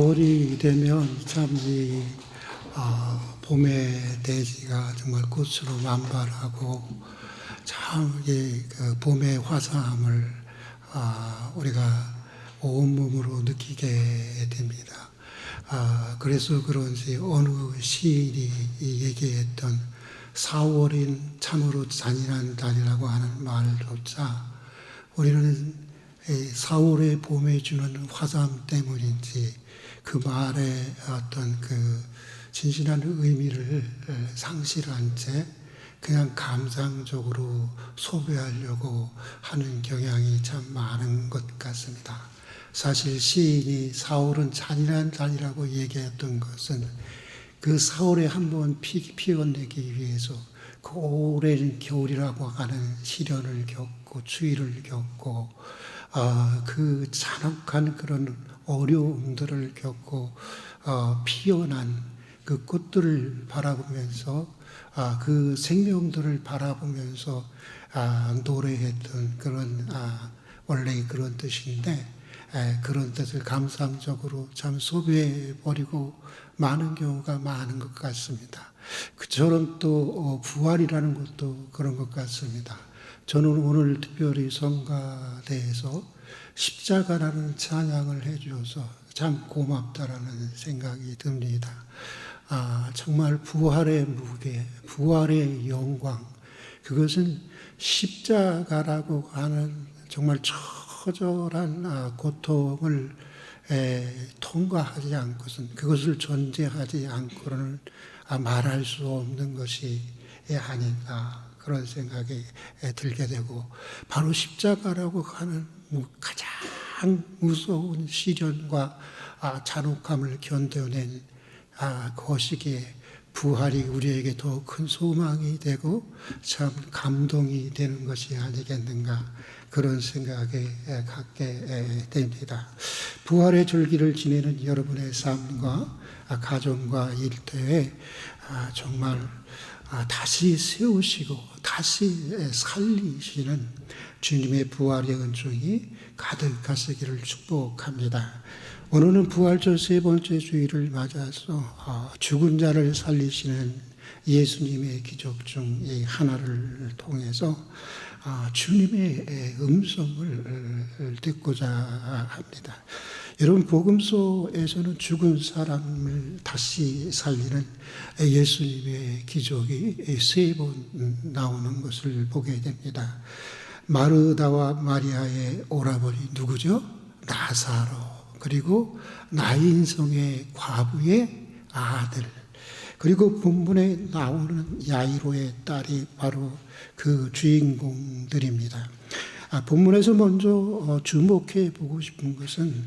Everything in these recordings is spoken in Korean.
가을이 되면 참 봄의 대지가 정말 꽃으로 만발하고 참 그 봄의 화사함을 우리가 온몸으로 느끼게 됩니다. 그래서 그런지 어느 시인이 얘기했던 4월인 참으로 잔인한 달이라고 하는 말조차 우리는 4월의 봄에 주는 화사함 때문인지 그 말의 어떤 그 진실한 의미를 상실한 채 그냥 감상적으로 소비하려고 하는 경향이 참 많은 것 같습니다. 사실 시인이 4월은 잔인한 달이라고 얘기했던 것은 그 4월에 한번 피어내기 위해서 그 오랜 겨울이라고 하는 시련을 겪고 추위를 겪고 그 잔혹한 그런 어려움들을 겪고 피어난 그 꽃들을 바라보면서 그 생명들을 바라보면서 노래했던 그런 원래 그런 뜻인데 그런 뜻을 감상적으로 참 소비해버리고 많은 경우가 많은 것 같습니다. 그처럼 또 부활이라는 것도 그런 것 같습니다. 저는 오늘 특별히 성가대에서 십자가라는 찬양을 해주셔서 참 고맙다라는 생각이 듭니다. 정말 부활의 무게, 부활의 영광, 그것은 십자가라고 하는 정말 처절한 고통을 통과하지 않고선 그것을 존재하지 않고는 말할 수 없는 것이 아닌가 그런 생각이 들게 되고 바로 십자가라고 하는 가장 무서운 시련과 잔혹함을 견뎌낸 거시기에 부활이 우리에게 더 큰 소망이 되고 참 감동이 되는 것이 아니겠는가 그런 생각에 갖게 됩니다. 부활의 절기를 지내는 여러분의 삶과 가정과 일터에 정말 다시 세우시고 다시 살리시는 주님의 부활의 은총이 가득하시기를 축복합니다. 오늘은 부활절 세 번째 주일을 맞아서 죽은 자를 살리시는 예수님의 기적 중 하나를 통해서 주님의 음성을 듣고자 합니다. 여러분 복음서에서는 죽은 사람을 다시 살리는 예수님의 기적이 세 번 나오는 것을 보게 됩니다. 마르다와 마리아의 오라버니 누구죠? 나사로. 그리고 나인성의 과부의 아들, 그리고 본문에 나오는 야이로의 딸이 바로 그 주인공들입니다. 본문에서 먼저 주목해 보고 싶은 것은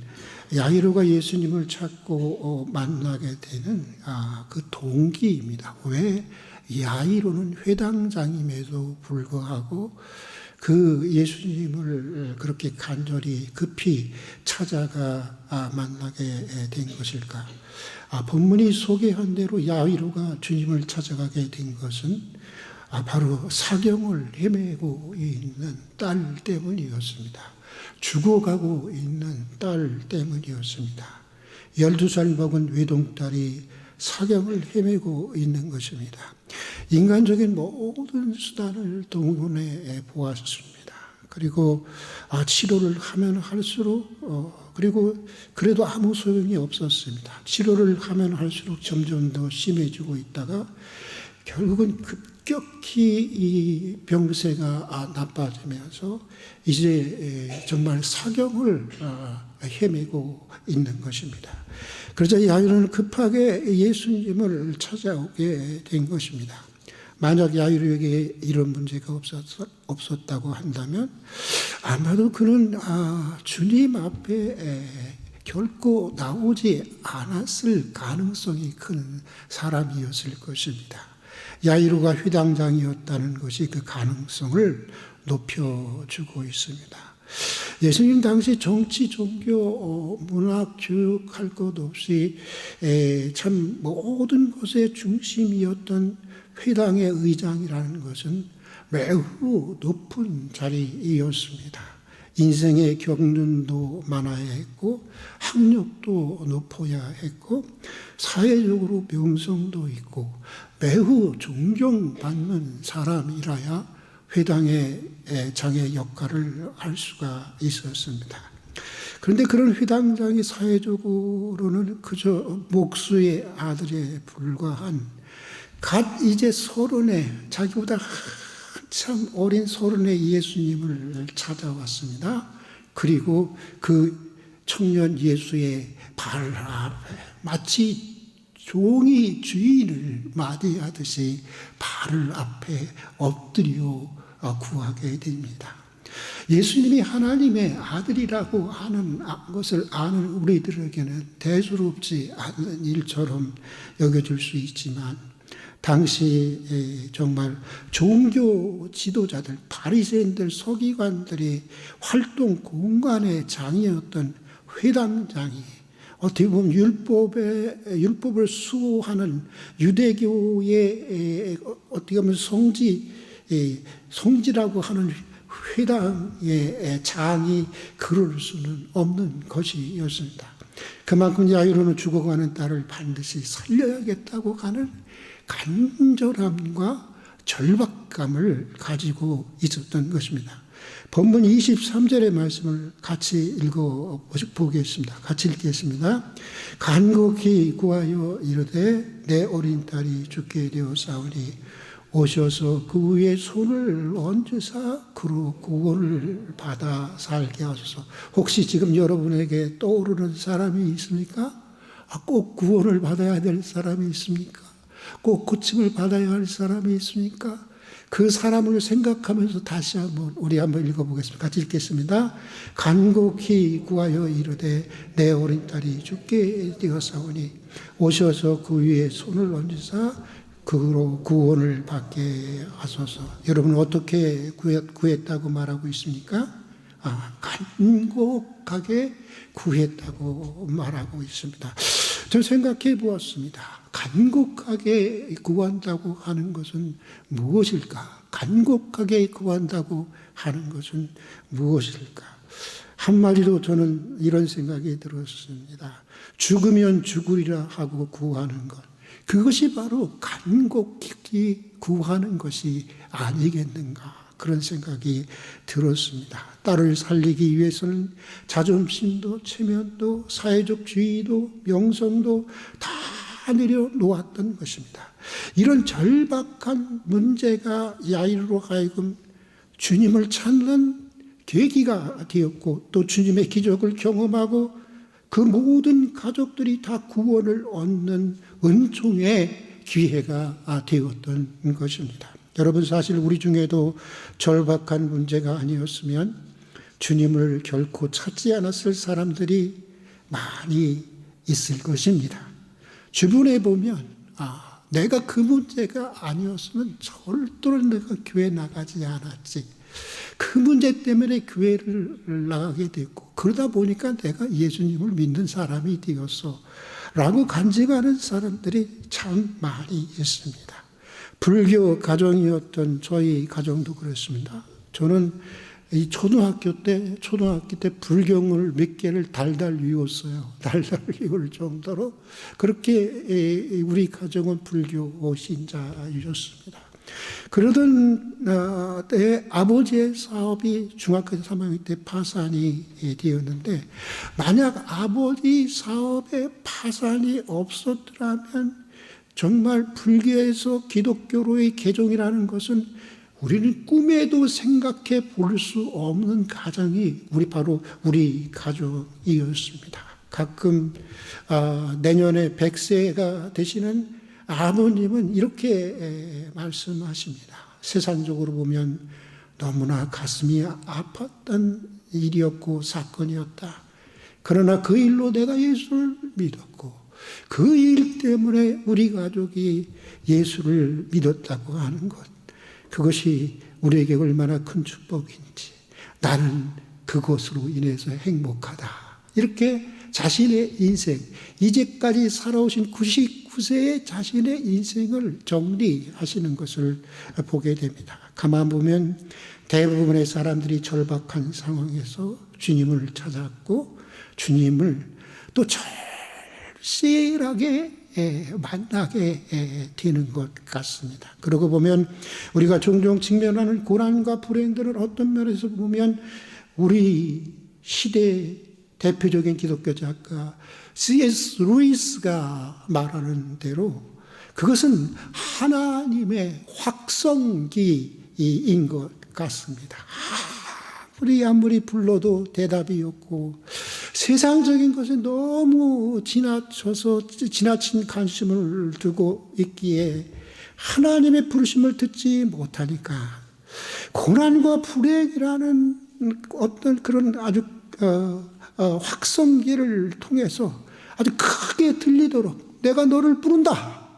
야이로가 예수님을 찾고 만나게 되는 그 동기입니다. 왜 야이로는 회당장임에도 불구하고 그 예수님을 그렇게 간절히 급히 찾아가 만나게 된 것일까? 본문이 소개한 대로 야이로가 주님을 찾아가게 된 것은 바로 사경을 헤매고 있는 딸 때문이었습니다. 죽어가고 있는 딸 때문이었습니다. 12살 먹은 외동딸이 사경을 헤매고 있는 것입니다. 인간적인 모든 수단을 동원해 보았습니다. 그리고 치료를 하면 할수록 그리고 그래도 아무 소용이 없었습니다. 치료를 하면 할수록 점점 더 심해지고 있다가 결국은 급격히 이 병세가 나빠지면서 이제 정말 사경을 헤매고 있는 것입니다. 그러자 야이로는 급하게 예수님을 찾아오게 된 것입니다. 만약 야이로에게 이런 문제가 없었다고 한다면 아마도 그는 주님 앞에 결코 나오지 않았을 가능성이 큰 사람이었을 것입니다. 야이로가 회당장이었다는 것이 그 가능성을 높여주고 있습니다. 예수님 당시 정치, 종교, 문학, 교육할 것 없이 참 모든 것의 중심이었던 회당의 의장이라는 것은 매우 높은 자리이었습니다. 인생의 경륜도 많아야 했고 학력도 높아야 했고 사회적으로 명성도 있고 매우 존경받는 사람이라야 회당의 장의 역할을 할 수가 있었습니다. 그런데 그런 회당장이 사회적으로는 그저 목수의 아들에 불과한 갓 이제 30에 자기보다 한참 어린 30의 예수님을 찾아왔습니다. 그리고 그 청년 예수의 발 앞에 마치 종이 주인을 맞이하듯이 발 앞에 엎드려 구하게 됩니다. 예수님이 하나님의 아들이라고 하는 것을 아는 우리들에게는 대수롭지 않은 일처럼 여겨질 수 있지만 당시 정말 종교 지도자들, 바리새인들, 서기관들의 활동 공간의 장이었던 회당장이 어떻게 보면 율법을 수호하는 유대교의 어떻게 보면 성지라고 하는 회당의 장이 그럴 수는 없는 것이었습니다. 그만큼 야이로는 죽어가는 딸을 반드시 살려야겠다고 하는 간절함과 절박감을 가지고 있었던 것입니다. 본문 23절의 말씀을 같이 읽어보겠습니다. 같이 읽겠습니다. 간곡히 구하여 이르되 내 어린 딸이 죽게 되었사오니 오셔서 그 위에 손을 얹으사 그로 구원을 받아 살게 하소서. 혹시 지금 여러분에게 떠오르는 사람이 있습니까? 꼭 구원을 받아야 될 사람이 있습니까? 꼭 고침을 받아야 할 사람이 있습니까? 그 사람을 생각하면서 다시 우리 한번 읽어보겠습니다. 같이 읽겠습니다. 간곡히 구하여 이르되 내 어린 딸이 죽게 되었사오니 오셔서 그 위에 손을 얹으사 그로 구원을 받게 하소서. 여러분 어떻게 구했다고 말하고 있습니까? 간곡하게 구했다고 말하고 있습니다. 저 생각해 보았습니다. 간곡하게 구한다고 하는 것은 무엇일까? 간곡하게 구한다고 하는 것은 무엇일까? 한마디로 저는 이런 생각이 들었습니다. 죽으면 죽으리라 하고 구하는 것. 그것이 바로 간곡히 구하는 것이 아니겠는가 그런 생각이 들었습니다. 딸을 살리기 위해서는 자존심도 체면도 사회적 지위도 명성도 다 내려놓았던 것입니다. 이런 절박한 문제가 야이로로 하여금 주님을 찾는 계기가 되었고 또 주님의 기적을 경험하고 그 모든 가족들이 다 구원을 얻는 은총의 기회가 되었던 것입니다. 여러분 사실 우리 중에도 절박한 문제가 아니었으면 주님을 결코 찾지 않았을 사람들이 많이 있을 것입니다. 주변에 보면 내가 그 문제가 아니었으면 절대로 내가 교회 나가지 않았지. 그 문제 때문에 교회를 나가게 됐고 그러다 보니까 내가 예수님을 믿는 사람이 되었어 라고 간증하는 사람들이 참 많이 있습니다. 불교 가정이었던 저희 가정도 그렇습니다. 저는 이 초등학교 때 불경을 몇 개를 달달 외웠어요. 달달 외울 정도로 그렇게 우리 가정은 불교 신자였습니다. 그러던 때에 아버지의 사업이 중학교 3학년 때 파산이 되었는데 만약 아버지 사업에 파산이 없었더라면 정말 불교에서 기독교로의 개종이라는 것은 우리는 꿈에도 생각해 볼 수 없는 가정이 바로 우리 가족이었습니다. 가끔 내년에 100세가 되시는 아버님은 이렇게 말씀하십니다. 세상적으로 보면 너무나 가슴이 아팠던 일이었고 사건이었다. 그러나 그 일로 내가 예수를 믿었고 그 일 때문에 우리 가족이 예수를 믿었다고 하는 것, 그것이 우리에게 얼마나 큰 축복인지 나는 그것으로 인해서 행복하다. 이렇게 자신의 인생, 이제까지 살아오신 99세의 자신의 인생을 정리하시는 것을 보게 됩니다. 가만 보면 대부분의 사람들이 절박한 상황에서 주님을 찾았고 주님을 또 절실하게 만나게 되는 것 같습니다. 그러고 보면 우리가 종종 직면하는 고난과 불행들은 어떤 면에서 보면 우리 시대의 대표적인 기독교 작가 C.S. 루이스가 말하는 대로 그것은 하나님의 확성기인 것 같습니다. 아무리 불러도 대답이 없고 세상적인 것에 너무 지나친 관심을 두고 있기에 하나님의 부르심을 듣지 못하니까 고난과 불행이라는 어떤 그런 아주 확성기를 통해서 아주 크게 들리도록 내가 너를 부른다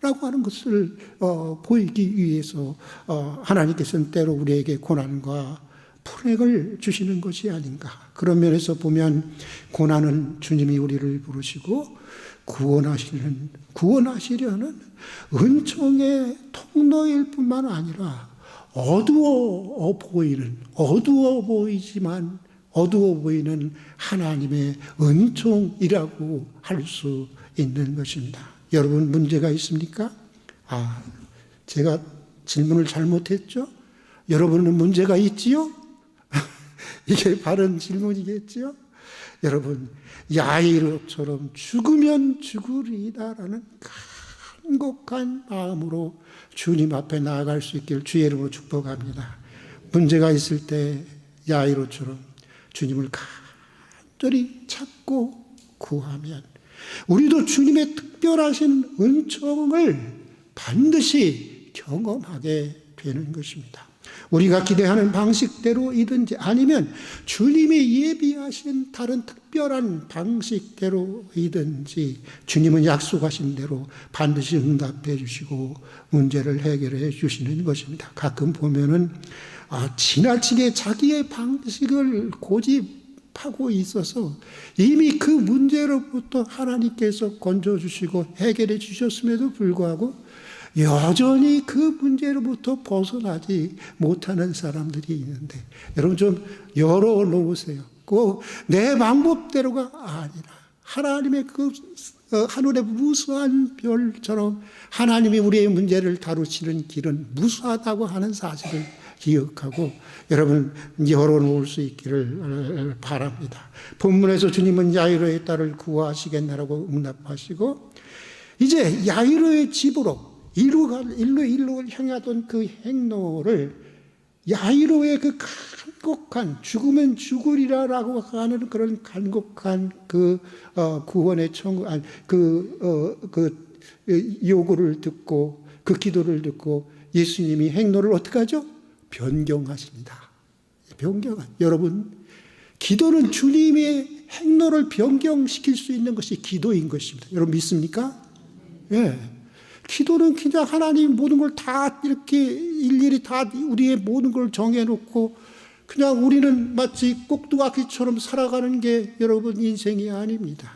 라고 하는 것을 보이기 위해서 하나님께서는 때로 우리에게 고난과 불행을 주시는 것이 아닌가. 그런 면에서 보면 고난은 주님이 우리를 부르시고 구원하시려는 은총의 통로일 뿐만 아니라 어두워 보이는 하나님의 은총이라고 할 수 있는 것입니다. 여러분 문제가 있습니까? 제가 질문을 잘못했죠? 여러분은 문제가 있지요? 이게 바른 질문이겠지요? 여러분 야이로처럼 죽으면 죽으리다라는 간곡한 마음으로 주님 앞에 나아갈 수 있기를 주의 이름으로 축복합니다. 문제가 있을 때 야이로처럼 주님을 간절히 찾고 구하면 우리도 주님의 특별하신 은총을 반드시 경험하게 되는 것입니다. 우리가 기대하는 방식대로이든지 아니면 주님이 예비하신 다른 특별한 방식대로이든지 주님은 약속하신 대로 반드시 응답해 주시고 문제를 해결해 주시는 것입니다. 가끔 보면은 지나치게 자기의 방식을 고집하고 있어서 이미 그 문제로부터 하나님께서 건져주시고 해결해 주셨음에도 불구하고 여전히 그 문제로부터 벗어나지 못하는 사람들이 있는데 여러분 좀 열어놓으세요. 꼭 내 방법대로가 아니라 하나님의 그 하늘의 무수한 별처럼 하나님이 우리의 문제를 다루시는 길은 무수하다고 하는 사실을 기억하고 여러분 열어놓을 수 있기를 바랍니다. 본문에서 주님은 야이로의 딸을 구하시겠나라고 응답하시고 이제 야이로의 집으로 일로 향하던 그 행로를 야이로의 그 간곡한 죽으면 죽으리라라고 하는 그런 간곡한 그 구원의 요구를 듣고 그 기도를 듣고 예수님이 행로를 어떻게 하죠? 변경하십니다. 여러분 기도는 주님의 행로를 변경시킬 수 있는 것이 기도인 것입니다. 여러분 믿습니까? 예. 기도는 그냥 하나님 모든 걸 다 이렇게 일일이 다 우리의 모든 걸 정해놓고 그냥 우리는 마치 꼭두각시처럼 살아가는 게 여러분 인생이 아닙니다.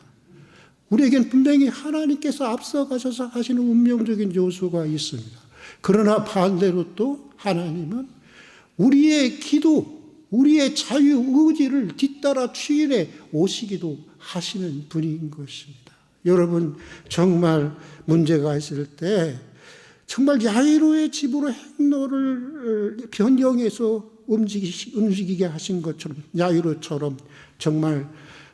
우리에겐 분명히 하나님께서 앞서가셔서 하시는 운명적인 요소가 있습니다. 그러나 반대로 또 하나님은 우리의 기도, 우리의 자유의지를 뒤따라 추인해 오시기도 하시는 분인 것입니다. 여러분 정말 문제가 있을 때 정말 야이로의 집으로 행로를 변경해서 움직이게 하신 것처럼 야이로처럼 정말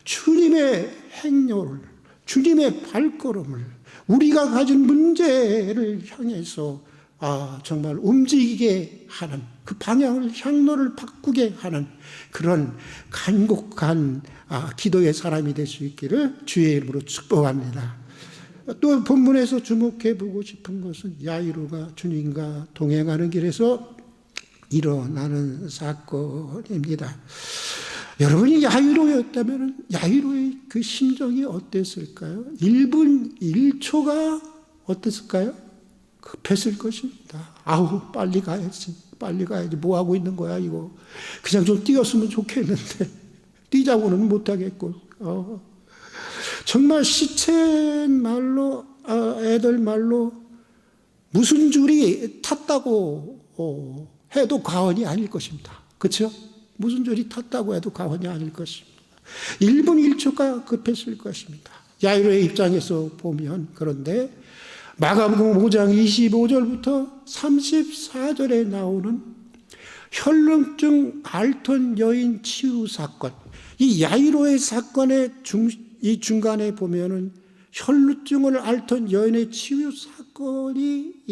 주님의 행로를 주님의 발걸음을 우리가 가진 문제를 향해서 정말 움직이게 하는 그 방향을 향로를 바꾸게 하는 그런 간곡한 기도의 사람이 될 수 있기를 주의 이름으로 축복합니다. 또 본문에서 주목해 보고 싶은 것은 야이로가 주님과 동행하는 길에서 일어나는 사건입니다. 여러분이 야이로였다면 야이로의 그 심정이 어땠을까요? 1분 1초가 어땠을까요? 급했을 것입니다. 빨리 가야지. 뭐 하고 있는 거야 이거. 그냥 좀 뛰었으면 좋겠는데 뛰자고는 못하겠고 정말 시체 말로, 애들 말로 무슨 줄이 탔다고 해도 과언이 아닐 것입니다. 그렇죠? 무슨 줄이 탔다고 해도 과언이 아닐 것입니다. 1분 1초가 급했을 것입니다. 야이로의 입장에서 보면. 그런데 마가복음 5장 25절부터 34절에 나오는 혈lum증 앓던 여인 치유 사건, 이 야이로의 사건의 이 중간에 보면은 혈루증을 앓던 여인의 치유 사건이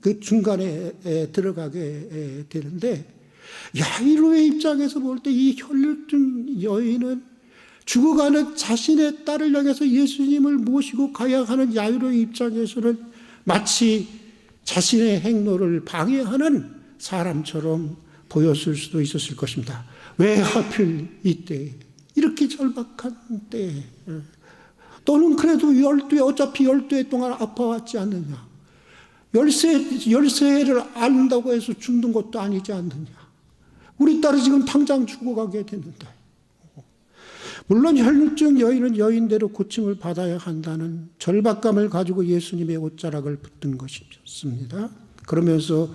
그 중간에 들어가게 되는데, 야이로의 입장에서 볼 때 이 혈루증 여인은 죽어가는 자신의 딸을 향해서 예수님을 모시고 가야 하는 야이로의 입장에서는 마치 자신의 행로를 방해하는 사람처럼 보였을 수도 있었을 것입니다. 왜 하필 이때, 이렇게 절박한 때에, 또는 그래도 어차피 12해 동안 아파왔지 않느냐, 열세를 앓는다고 해서 죽는 것도 아니지 않느냐, 우리 딸이 지금 당장 죽어가게 됐는데. 물론 혈루증 여인은 여인대로 고침을 받아야 한다는 절박감을 가지고 예수님의 옷자락을 붙든 것이었습니다. 그러면서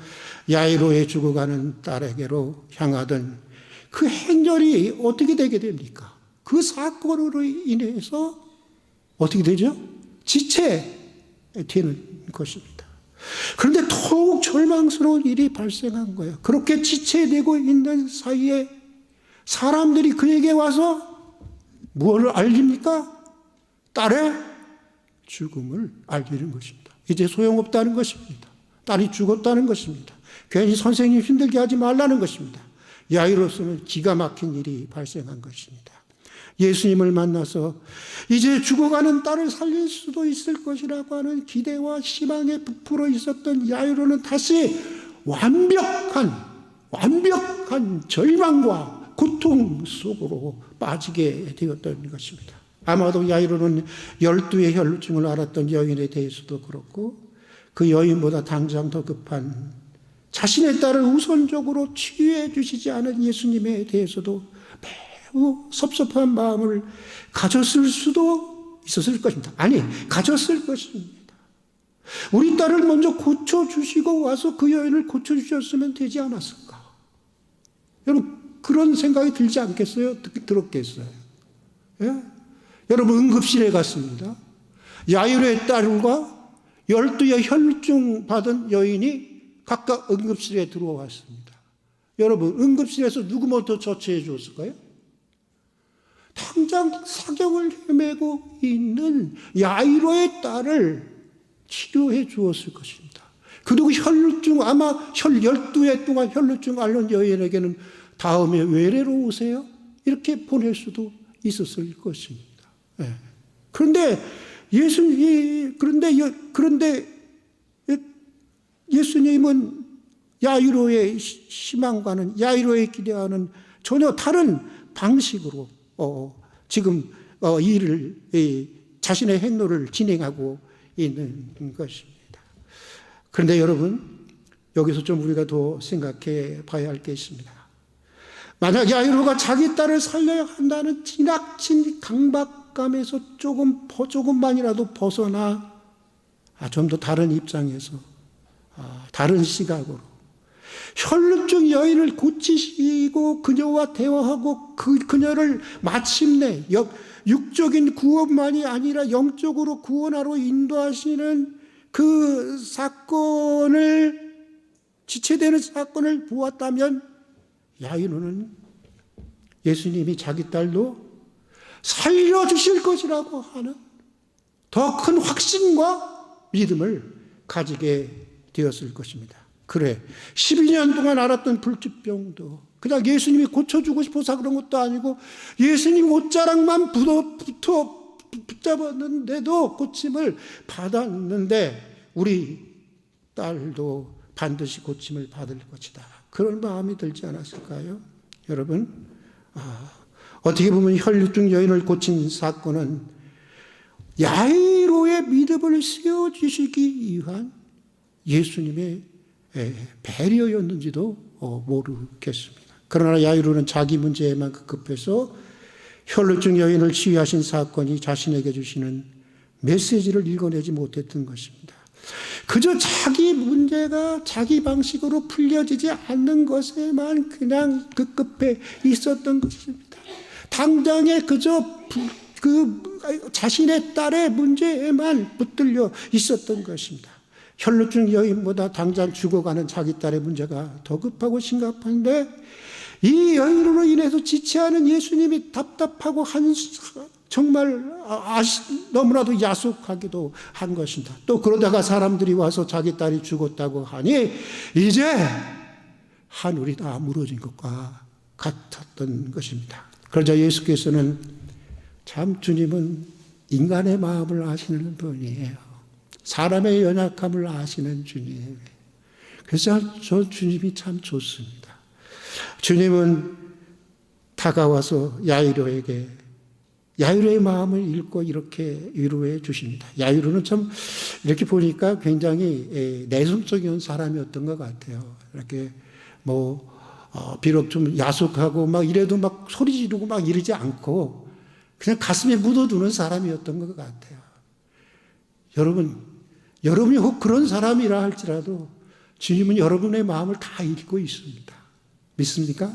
야이로의 죽어가는 딸에게로 향하던 그 행렬이 어떻게 되게 됩니까? 그 사건으로 인해서 어떻게 되죠? 지체되는 것입니다. 그런데 더욱 절망스러운 일이 발생한 거예요. 그렇게 지체되고 있는 사이에 사람들이 그에게 와서 무엇을 알립니까? 딸의 죽음을 알리는 것입니다. 이제 소용없다는 것입니다. 딸이 죽었다는 것입니다. 괜히 선생님 힘들게 하지 말라는 것입니다. 야이로서는 기가 막힌 일이 발생한 것입니다. 예수님을 만나서 이제 죽어가는 딸을 살릴 수도 있을 것이라고 하는 기대와 희망에 부풀어 있었던 야이로는 다시 완벽한 절망과 고통 속으로 빠지게 되었던 것입니다. 아마도 야이로는 12의 혈루증을 앓았던 여인에 대해서도 그렇고, 그 여인보다 당장 더 급한 자신의 딸을 우선적으로 치유해 주시지 않은 예수님에 대해서도 매우 섭섭한 마음을 가졌을 수도 있었을 것입니다. 아니, 가졌을 것입니다. 우리 딸을 먼저 고쳐주시고 와서 그 여인을 고쳐주셨으면 되지 않았을까? 여러분, 그런 생각이 들지 않겠어요? 들었겠어요? 예? 여러분, 응급실에 갔습니다. 야이로의 딸과 12의 혈루증 받은 여인이 각각 응급실에 들어왔습니다. 여러분, 응급실에서 누구 먼저 처치해 주었을까요? 당장 사경을 헤매고 있는 야이로의 딸을 치료해 주었을 것입니다. 그리고 혈루증, 아마 12해 동안 혈루증 앓는 여인에게는 다음에 외래로 오세요, 이렇게 보낼 수도 있었을 것입니다. 네. 그런데 예수님은 야이로의 희망과는, 야이로의 기대와는 전혀 다른 방식으로 지금 일을, 자신의 행로를 진행하고 있는 것입니다. 그런데 여러분, 여기서 좀 우리가 더 생각해 봐야 할 게 있습니다. 만약 야이로가 자기 딸을 살려야 한다는 지나친 강박감에서 조금만이라도 벗어나 좀 더 다른 입장에서, 다른 시각으로 혈루증 여인을 고치시고 그녀와 대화하고 그녀를 마침내 육적인 구원만이 아니라 영적으로 구원하러 인도하시는 그 사건을, 지체되는 사건을 보았다면 야이로는 예수님이 자기 딸도 살려주실 것이라고 하는 더 큰 확신과 믿음을 가지게 되었을 것입니다. 그래, 12년 동안 앓았던 불치병도 그냥 예수님이 고쳐주고 싶어서 그런 것도 아니고, 예수님 옷자락만 붙잡았는데도 고침을 받았는데 우리 딸도 반드시 고침을 받을 것이다, 그런 마음이 들지 않았을까요? 여러분, 어떻게 보면 혈루증 여인을 고친 사건은 야이로의 믿음을 세워주시기 위한 예수님의 배려였는지도 모르겠습니다. 그러나 야이로는 자기 문제에만 급급해서 혈루증 여인을 치유하신 사건이 자신에게 주시는 메시지를 읽어내지 못했던 것입니다. 그저 자기 문제가 자기 방식으로 풀려지지 않는 것에만 그냥 급급해 있었던 것입니다. 당장에 그저 자신의 딸의 문제에만 붙들려 있었던 것입니다. 혈루증 여인보다 당장 죽어가는 자기 딸의 문제가 더 급하고 심각한데 이 여인으로 인해서 지체하는 예수님이 답답하고 정말 너무나도 야속하기도 한 것입니다. 또 그러다가 사람들이 와서 자기 딸이 죽었다고 하니 이제 하늘이 다 무너진 것과 같았던 것입니다. 그러자 예수께서는 참 주님은 인간의 마음을 아시는 분이에요. 사람의 연약함을 아시는 주님. 그래서 저 주님이 참 좋습니다. 주님은 다가와서 야이로에게 야이로의 마음을 읽고 이렇게 위로해 주십니다. 야이로는 참 이렇게 보니까 굉장히 내성적인 사람이었던 것 같아요. 이렇게 비록 좀 야속하고 막 이래도 막 소리 지르고 막 이러지 않고 그냥 가슴에 묻어두는 사람이었던 것 같아요. 여러분이 혹 그런 사람이라 할지라도 주님은 여러분의 마음을 다 읽고 있습니다. 믿습니까?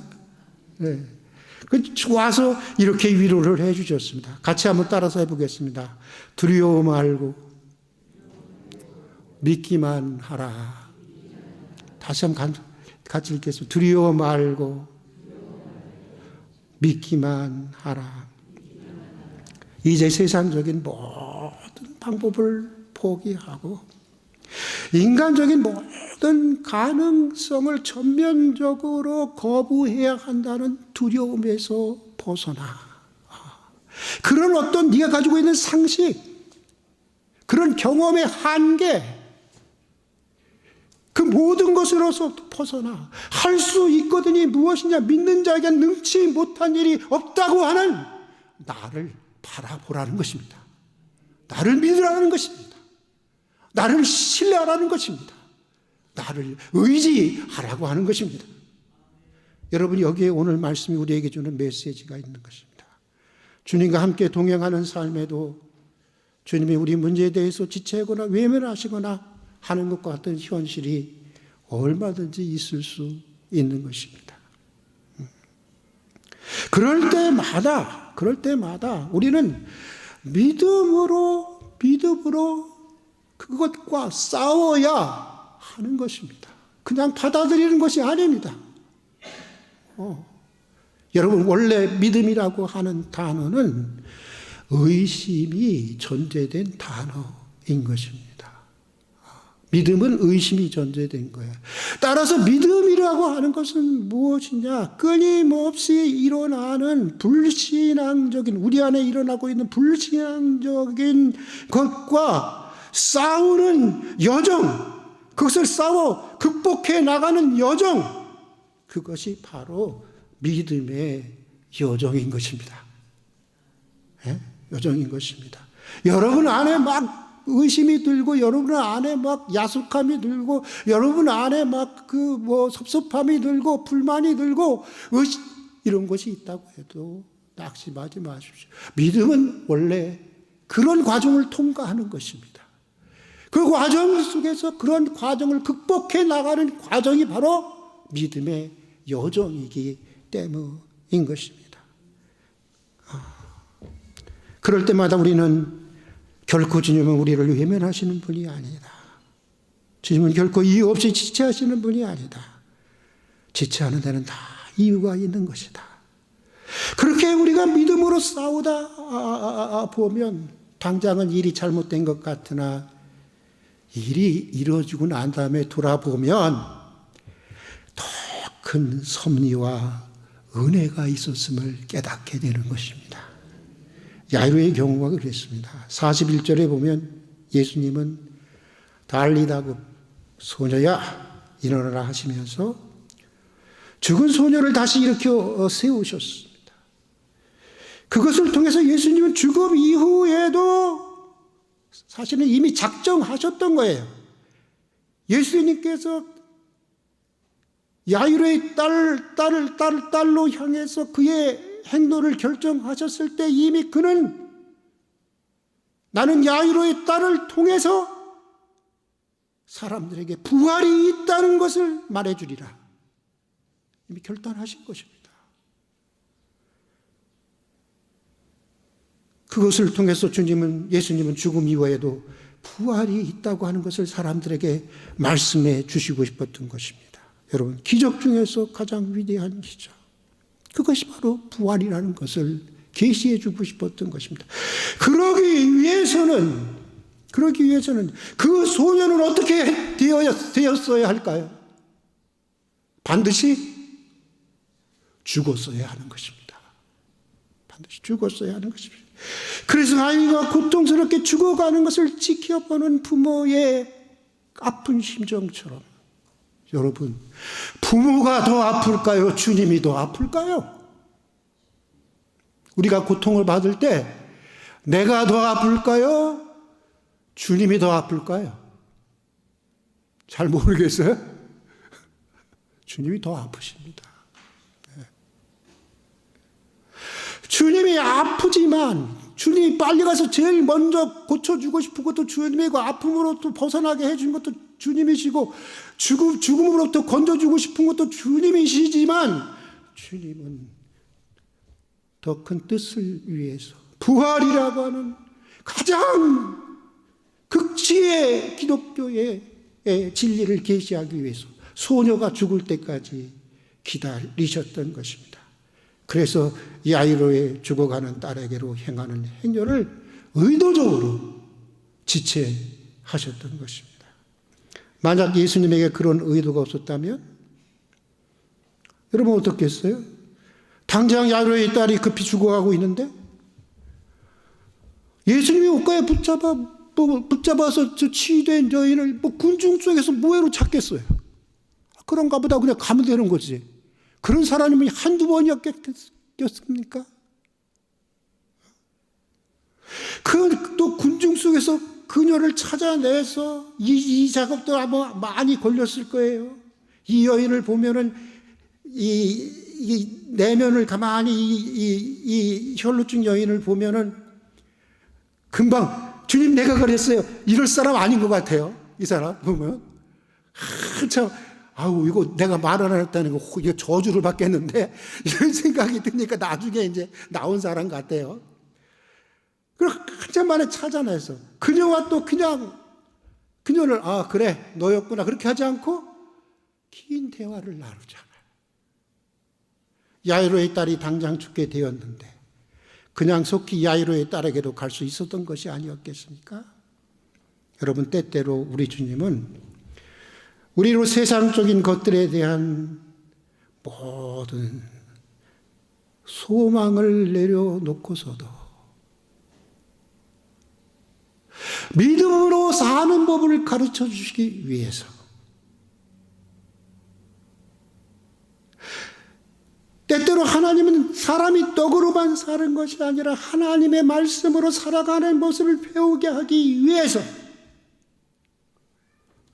네. 와서 이렇게 위로를 해 주셨습니다. 같이 한번 따라서 해보겠습니다. 두려워 말고 믿기만 하라. 다시 한번 같이 읽겠습니다. 두려워 말고 믿기만 하라. 이제 세상적인 모든 방법을 포기하고 인간적인 모든 가능성을 전면적으로 거부해야 한다는 두려움에서 벗어나 그런 어떤 네가 가지고 있는 상식, 그런 경험의 한계, 그 모든 것으로서 벗어나 할 수 있거든이 무엇이냐, 믿는 자에게 능치 못한 일이 없다고 하는 나를 바라보라는 것입니다. 나를 믿으라는 것입니다. 나를 신뢰하라는 것입니다. 나를 의지하라고 하는 것입니다. 여러분, 여기에 오늘 말씀이 우리에게 주는 메시지가 있는 것입니다. 주님과 함께 동행하는 삶에도 주님이 우리 문제에 대해서 지체하거나 외면하시거나 하는 것과 같은 현실이 얼마든지 있을 수 있는 것입니다. 그럴 때마다 우리는 믿음으로 그것과 싸워야 하는 것입니다. 그냥 받아들이는 것이 아닙니다. 여러분, 원래 믿음이라고 하는 단어는 의심이 전제된 단어인 것입니다. 믿음은 의심이 전제된 거예요. 따라서 믿음이라고 하는 것은 무엇이냐? 끊임없이 일어나는 불신앙적인, 우리 안에 일어나고 있는 불신앙적인 것과 싸우는 여정, 그것을 싸워 극복해 나가는 여정, 그것이 바로 믿음의 여정인 것입니다. 네? 여정인 것입니다. 여러분 안에 막 의심이 들고, 여러분 안에 막 야속함이 들고, 여러분 안에 막 섭섭함이 들고, 불만이 들고, 이런 것이 있다고 해도 낙심하지 마십시오. 믿음은 원래 그런 과정을 통과하는 것입니다. 그 과정 속에서 그런 과정을 극복해 나가는 과정이 바로 믿음의 여정이기 때문인 것입니다. 그럴 때마다 우리는 결코 주님은 우리를 외면하시는 분이 아니다. 주님은 결코 이유 없이 지체하시는 분이 아니다. 지체하는 데는 다 이유가 있는 것이다. 그렇게 우리가 믿음으로 싸우다 보면 당장은 일이 잘못된 것 같으나 일이 이루어지고 난 다음에 돌아보면 더 큰 섭리와 은혜가 있었음을 깨닫게 되는 것입니다. 야이로의 경우가 그랬습니다. 41절에 보면 예수님은 달리다고 소녀야 일어나라 하시면서 죽은 소녀를 다시 일으켜 세우셨습니다. 그것을 통해서 예수님은 죽음 이후에도 사실은 이미 작정하셨던 거예요. 예수님께서 야이로의 딸로 향해서 그의 행로를 결정하셨을 때 이미 그는 나는 야이로의 딸을 통해서 사람들에게 부활이 있다는 것을 말해주리라. 이미 결단하신 것입니다. 그것을 통해서 예수님은 죽음 이후에도 부활이 있다고 하는 것을 사람들에게 말씀해 주시고 싶었던 것입니다. 여러분, 기적 중에서 가장 위대한 기적, 그것이 바로 부활이라는 것을 계시해 주고 싶었던 것입니다. 그러기 위해서는 그 소년은 어떻게 되었어야 할까요? 반드시 죽었어야 하는 것입니다. 반드시 죽었어야 하는 것입니다. 그래서 아이가 고통스럽게 죽어가는 것을 지켜보는 부모의 아픈 심정처럼, 여러분, 부모가 더 아플까요? 주님이 더 아플까요? 우리가 고통을 받을 때 내가 더 아플까요? 주님이 더 아플까요? 잘 모르겠어요? 주님이 더 아프십니다. 주님이 아프지만 주님이 빨리 가서 제일 먼저 고쳐주고 싶은 것도 주님이고, 아픔으로부터 벗어나게 해준 것도 주님이시고, 죽음으로부터 건져주고 싶은 것도 주님이시지만, 주님은 더 큰 뜻을 위해서 부활이라고 하는 가장 극치의 기독교의 진리를 계시하기 위해서 소녀가 죽을 때까지 기다리셨던 것입니다. 그래서 야이로의 죽어가는 딸에게로 행하는 행렬을 의도적으로 지체하셨던 것입니다. 만약 예수님에게 그런 의도가 없었다면 여러분 어떻겠어요? 당장 야이로의 딸이 급히 죽어가고 있는데 예수님이 옷가에 붙잡아서 저 치유된 여인을 군중 속에서 무예로 찾겠어요? 그런가 보다 그냥 가면 되는 거지. 그런 사람이 한두 번이었겠습니까? 또 군중 속에서 그녀를 찾아내서 이 작업도 아마 많이 걸렸을 거예요. 이 여인을 보면은 이 내면을 가만히 이 혈루증 여인을 보면은 금방 주님 내가 그랬어요, 이럴 사람 아닌 것 같아요. 이 사람 보면 참, 아우 이거 내가 말을 안 했다는 거 이거 저주를 받겠는데 이런 생각이 드니까 나중에 이제 나온 사람 같아요. 그리고 한참 만에 찾아내서 그녀와 또 그냥 그녀를 그래 너였구나 그렇게 하지 않고 긴 대화를 나누잖아요. 야이로의 딸이 당장 죽게 되었는데 그냥 속히 야이로의 딸에게도 갈 수 있었던 것이 아니었겠습니까? 여러분, 때때로 우리 주님은 우리로 세상적인 것들에 대한 모든 소망을 내려놓고서도 믿음으로 사는 법을 가르쳐 주시기 위해서 때때로 하나님은 사람이 떡으로만 사는 것이 아니라 하나님의 말씀으로 살아가는 모습을 배우게 하기 위해서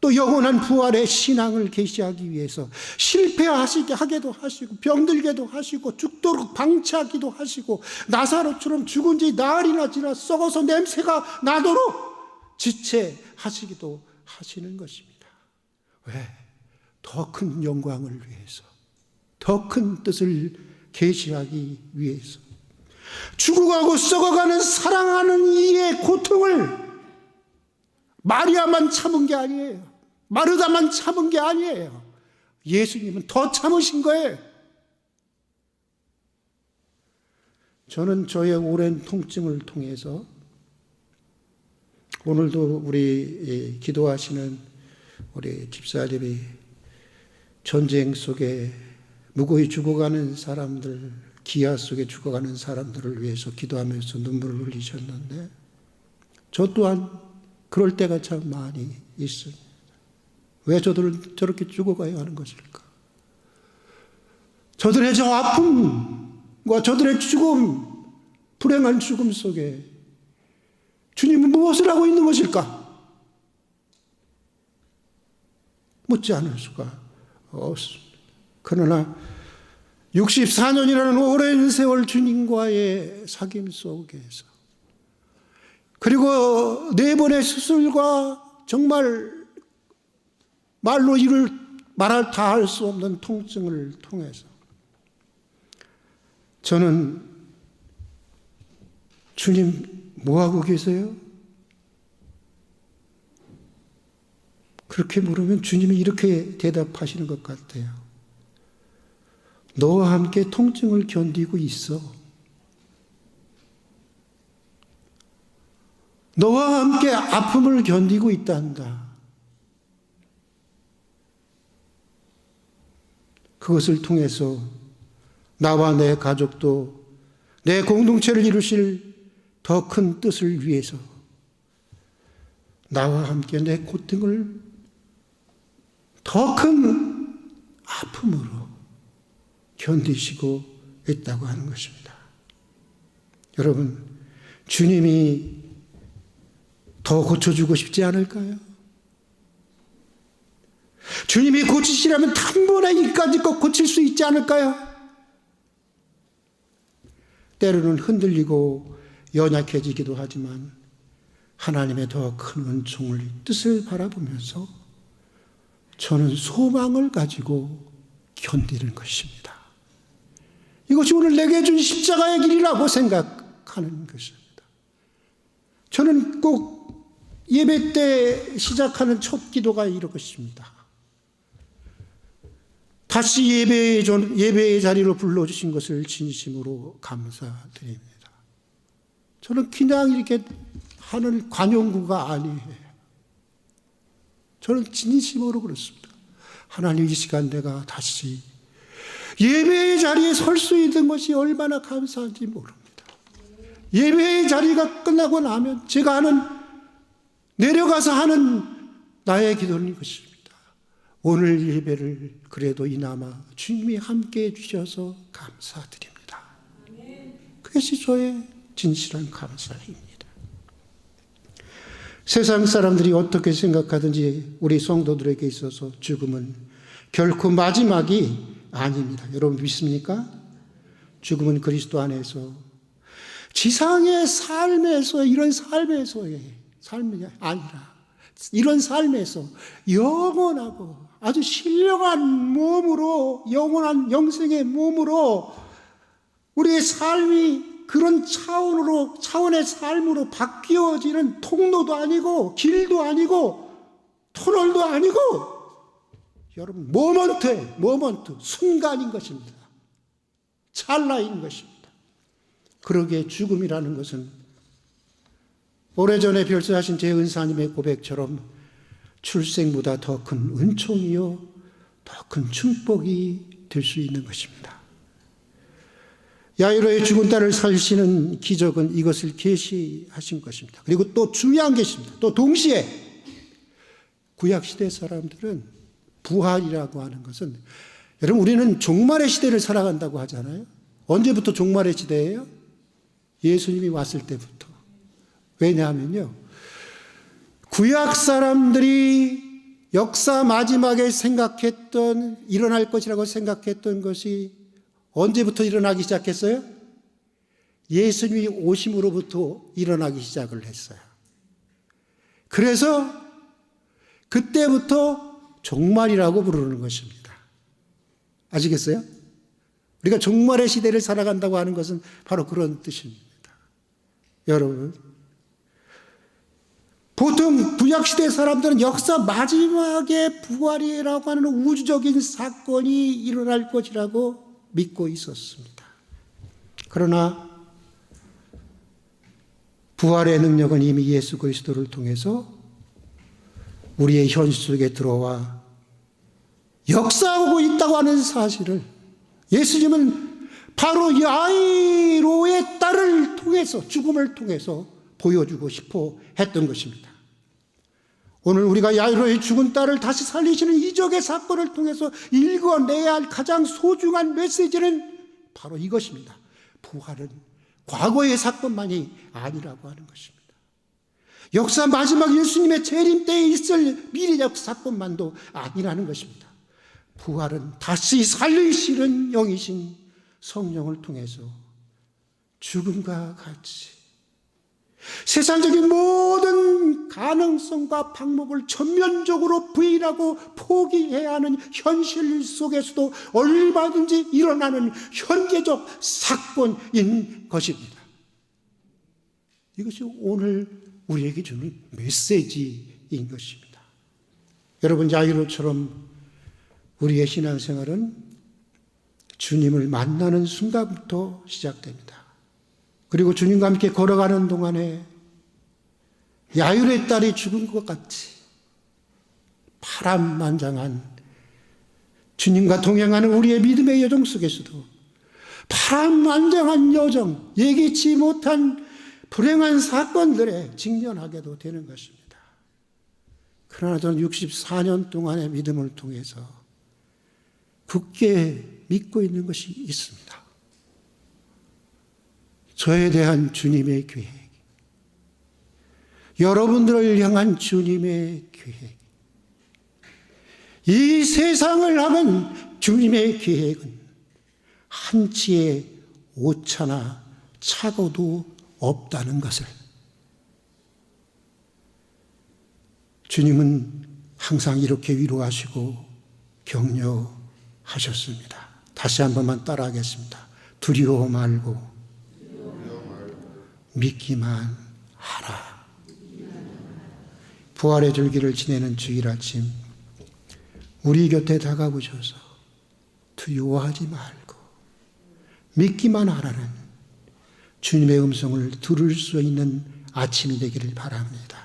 또 영원한 부활의 신앙을 계시하기 위해서 실패하시게 하게도 하시고 병들게도 하시고 죽도록 방치하기도 하시고 나사로처럼 죽은 지 나흘이나 지나 썩어서 냄새가 나도록 지체하시기도 하시는 것입니다. 왜? 더 큰 영광을 위해서, 더 큰 뜻을 계시하기 위해서. 죽어가고 썩어가는 사랑하는 이의 고통을 마리아만 참은 게 아니에요. 마르다만 참은 게 아니에요. 예수님은 더 참으신 거예요. 저는 저의 오랜 통증을 통해서 오늘도 우리 기도하시는 우리 집사님이 전쟁 속에 무고히 죽어가는 사람들, 기아 속에 죽어가는 사람들을 위해서 기도하면서 눈물을 흘리셨는데 저 또한 그럴 때가 참 많이 있습니다. 왜 저들은 저렇게 죽어가야 하는 것일까? 저들의 저 아픔과 저들의 죽음, 불행한 죽음 속에 주님은 무엇을 하고 있는 것일까? 묻지 않을 수가 없습니다. 그러나 64년이라는 오랜 세월 주님과의 사귐 속에서, 그리고 4번의 수술과 정말 말로 말할 다 할 수 없는 통증을 통해서 저는 주님 뭐하고 계세요? 그렇게 물으면 주님이 이렇게 대답하시는 것 같아요. 너와 함께 통증을 견디고 있어. 너와 함께 아픔을 견디고 있단다. 그것을 통해서 나와 내 가족도 내 공동체를 이루실 더 큰 뜻을 위해서 나와 함께 내 고통을 더 큰 아픔으로 견디시고 있다고 하는 것입니다. 여러분, 주님이 더 고쳐주고 싶지 않을까요? 주님이 고치시라면 단번에 이까지 것 고칠 수 있지 않을까요? 때로는 흔들리고 연약해지기도 하지만 하나님의 더 큰 은총을, 뜻을 바라보면서 저는 소망을 가지고 견디는 것입니다. 이것이 오늘 내게 준 십자가의 길이라고 생각하는 것입니다. 저는 꼭 예배 때 시작하는 첫 기도가 이것입니다. 다시 예배의 자리로 불러주신 것을 진심으로 감사드립니다. 저는 그냥 이렇게 하는 관용구가 아니에요. 저는 진심으로 그렇습니다. 하나님, 이 시간 내가 다시 예배의 자리에 설 수 있는 것이 얼마나 감사한지 모릅니다. 예배의 자리가 끝나고 나면 제가 내려가서 하는 나의 기도는 것입니다. 오늘 예배를 그래도 이나마 주님이 함께 해주셔서 감사드립니다. 그것이 저의 진실한 감사입니다. 세상 사람들이 어떻게 생각하든지 우리 성도들에게 있어서 죽음은 결코 마지막이 아닙니다. 여러분 믿습니까? 죽음은 그리스도 안에서 지상의 삶에서, 이런 삶에서의 삶이 아니라 이런 삶에서 영원하고 아주 신령한 몸으로, 영원한 영생의 몸으로 우리의 삶이 그런 차원의 삶으로 바뀌어지는 통로도 아니고 길도 아니고 터널도 아니고 여러분 모먼트 순간인 것입니다. 찰나인 것입니다. 그러기에 죽음이라는 것은 오래전에 별세하신 제 은사님의 고백처럼 출생보다 더 큰 은총이요 더 큰 축복이 될 수 있는 것입니다. 야이로의 죽은 딸을 살리시는 기적은 이것을 계시하신 것입니다. 그리고 또 중요한 것입니다. 또 동시에 구약시대 사람들은 부활이라고 하는 것은, 여러분 우리는 종말의 시대를 살아간다고 하잖아요. 언제부터 종말의 시대예요? 예수님이 왔을 때부터. 왜냐하면요, 구약 사람들이 역사 마지막에 일어날 것이라고 생각했던 것이 언제부터 일어나기 시작했어요? 예수님이 오심으로부터 일어나기 시작을 했어요. 그래서 그때부터 종말이라고 부르는 것입니다. 아시겠어요? 우리가 종말의 시대를 살아간다고 하는 것은 바로 그런 뜻입니다. 여러분, 보통 구약시대 사람들은 역사 마지막에 부활이라고 하는 우주적인 사건이 일어날 것이라고 믿고 있었습니다. 그러나 부활의 능력은 이미 예수 그리스도를 통해서 우리의 현실 속에 들어와 역사하고 있다고 하는 사실을 예수님은 바로 야이로의 딸을 통해서, 죽음을 통해서 보여주고 싶어 했던 것입니다. 오늘 우리가 야이로의 죽은 딸을 다시 살리시는 이적의 사건을 통해서 읽어내야 할 가장 소중한 메시지는 바로 이것입니다. 부활은 과거의 사건만이 아니라고 하는 것입니다. 역사 마지막 예수님의 재림 때에 있을 미래적 사건만도 아니라는 것입니다. 부활은 다시 살리시는 영이신 성령을 통해서 죽음과 같이 세상적인 모든 가능성과 방법을 전면적으로 부인하고 포기해야 하는 현실 속에서도 얼마든지 일어나는 현재적 사건인 것입니다. 이것이 오늘 우리에게 주는 메시지인 것입니다. 여러분, 야이로처럼 우리의 신앙생활은 주님을 만나는 순간부터 시작됩니다. 그리고 주님과 함께 걸어가는 동안에 야율의 딸이 죽은 것 같이 파란만장한 주님과 동행하는 우리의 믿음의 여정 속에서도 파란만장한 여정, 예기치 못한 불행한 사건들에 직면하게도 되는 것입니다. 그러나 저는 64년 동안의 믿음을 통해서 굳게 믿고 있는 것이 있습니다. 저에 대한 주님의 계획, 여러분들을 향한 주님의 계획, 이 세상을 향한 주님의 계획은 한치의 오차나 착오도 없다는 것을 주님은 항상 이렇게 위로하시고 격려하셨습니다. 다시 한 번만 따라하겠습니다. 두려워 말고 믿기만 하라. 부활의 줄기를 지내는 주일 아침, 우리 곁에 다가오셔서 두려워하지 말고 믿기만 하라는 주님의 음성을 들을 수 있는 아침이 되기를 바랍니다.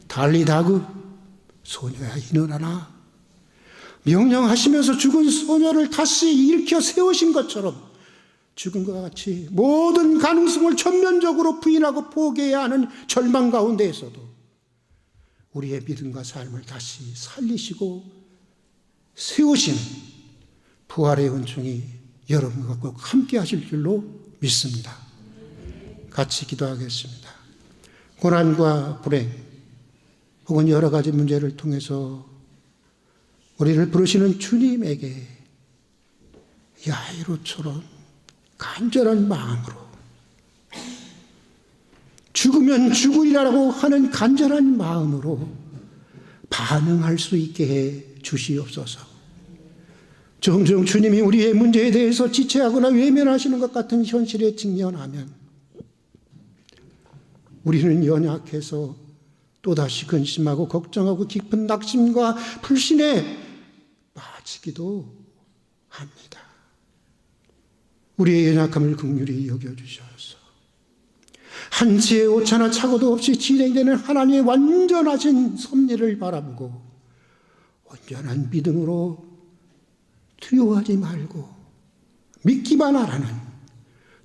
달리 다급 소녀야 일어나라 명령하시면서 죽은 소녀를 다시 일으켜 세우신 것처럼 죽음과 같이 모든 가능성을 전면적으로 부인하고 포기해야 하는 절망 가운데에서도 우리의 믿음과 삶을 다시 살리시고 세우시는 부활의 은총이 여러분과 꼭 함께 하실 줄로 믿습니다. 같이 기도하겠습니다. 고난과 불행 혹은 여러 가지 문제를 통해서 우리를 부르시는 주님에게 야이로처럼 간절한 마음으로 죽으면 죽으리라고 하는 간절한 마음으로 반응할 수 있게 해 주시옵소서. 종종 주님이 우리의 문제에 대해서 지체하거나 외면하시는 것 같은 현실에 직면하면 우리는 연약해서 또다시 근심하고 걱정하고 깊은 낙심과 불신에 빠지기도 합니다. 우리의 연약함을 긍휼히 여겨주셔서 한치의 오차나 착오도 없이 진행되는 하나님의 완전하신 섭리를 바라보고 온전한 믿음으로 두려워하지 말고 믿기만 하라는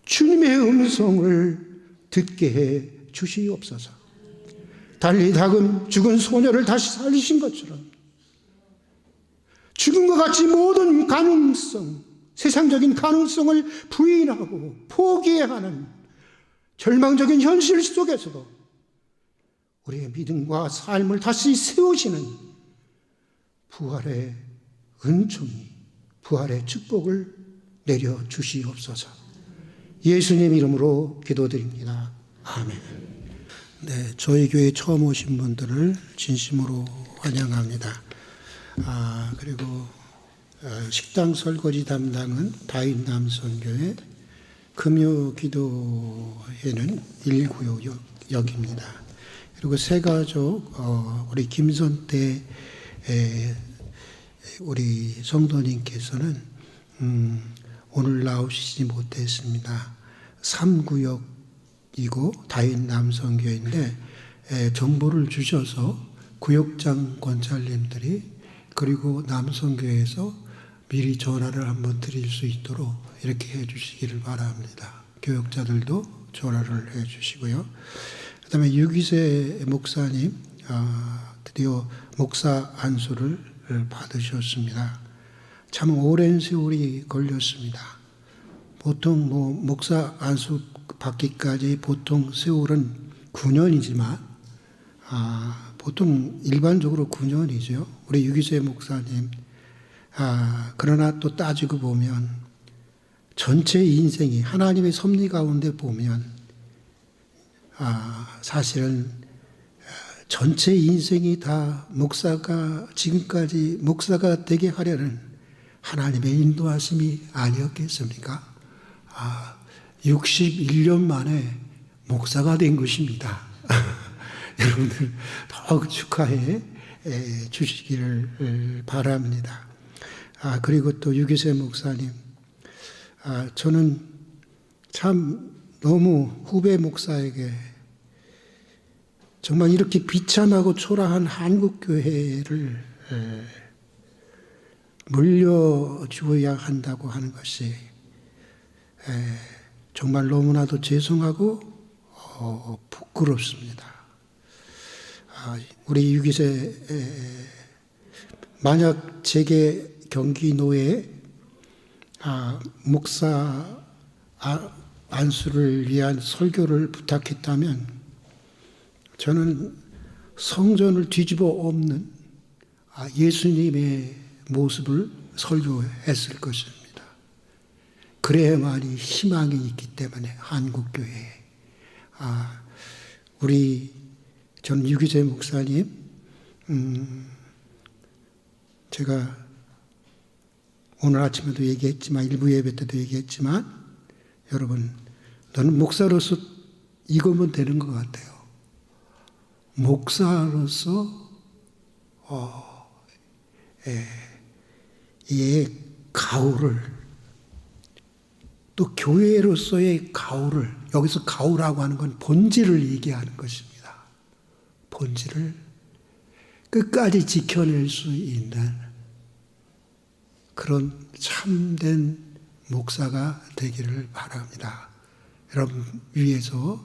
주님의 음성을 듣게 해 주시옵소서. 달리 다금 죽은 소녀를 다시 살리신 것처럼 죽음과 같이 모든 가능성, 세상적인 가능성을 부인하고 포기하는 절망적인 현실 속에서도 우리의 믿음과 삶을 다시 세우시는 부활의 은총이, 부활의 축복을 내려 주시옵소서. 예수님 이름으로 기도드립니다. 아멘. 네, 저희 교회 처음 오신 분들을 진심으로 환영합니다. 그리고 식당 설거지 담당은 다윗남선교회, 금요 기도회는 1구역입니다. 그리고 새가족 우리 김선태 우리 성도님께서는 오늘 나오시지 못했습니다. 3구역이고 다윗남선교회인데 정보를 주셔서 구역장 권사님들이 그리고 남성교회에서 미리 전화를 한번 드릴 수 있도록 이렇게 해주시기를 바랍니다. 교역자들도 전화를 해주시고요. 그 다음에 유기세 목사님 드디어 목사 안수를 받으셨습니다. 참 오랜 세월이 걸렸습니다. 보통 목사 안수 받기까지 보통 세월은 9년이지만 보통 일반적으로 9년이죠. 우리 유기세 목사님. 그러나 또 따지고 보면 전체 인생이 하나님의 섭리 가운데 보면 사실은 전체 인생이 다 목사가 지금까지 목사가 되게 하려는 하나님의 인도하심이 아니었겠습니까? 61년 만에 목사가 된 것입니다. 여러분들 더욱 축하해 주시기를 바랍니다. 그리고 또 유기세 목사님, 저는 참 너무 후배 목사에게 정말 이렇게 비참하고 초라한 한국교회를 물려주어야 한다고 하는 것이 정말 너무나도 죄송하고 부끄럽습니다. 우리 유기세 만약 제게 경기노에 목사 안수를 위한 설교를 부탁했다면 저는 성전을 뒤집어 엎는 예수님의 모습을 설교했을 것입니다. 그래야만이 희망이 있기 때문에 한국교회에. 저는 유기재 목사님, 제가 오늘 아침에도 얘기했지만, 일부 예배 때도 얘기했지만, 여러분, 너는 목사로서 이거면 되는 것 같아요. 목사로서 이 가오를, 또 교회로서의 가오를, 여기서 가오라고 하는 건 본질을 얘기하는 것입니다. 본질을 끝까지 지켜낼 수 있는 그런 참된 목사가 되기를 바랍니다. 여러분 위해서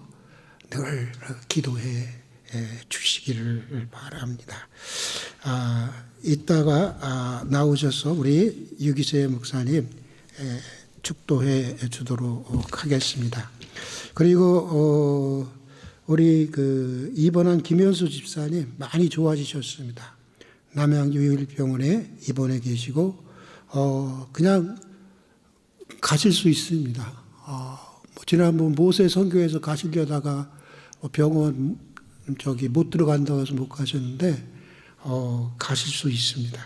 늘 기도해 주시기를 바랍니다. 이따가 나오셔서 우리 유기세 목사님 축도해 주도록 하겠습니다. 그리고 우리 입원한 김현수 집사님 많이 좋아지셨습니다. 남양유일병원에 입원해 계시고 그냥 가실 수 있습니다. 지난번 모세 선교에서 가시려다가 병원 못 들어간다고 해서 못 가셨는데 가실 수 있습니다.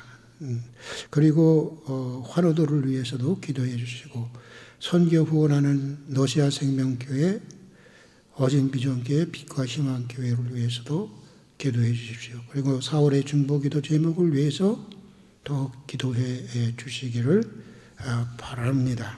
그리고 환우들을 위해서도 기도해 주시고, 선교 후원하는 러시아 생명교회, 어진비전교회, 빛과 희망교회를 위해서도 기도해 주십시오. 그리고 4월의 중보기도 제목을 위해서 더 기도해 주시기를 바랍니다.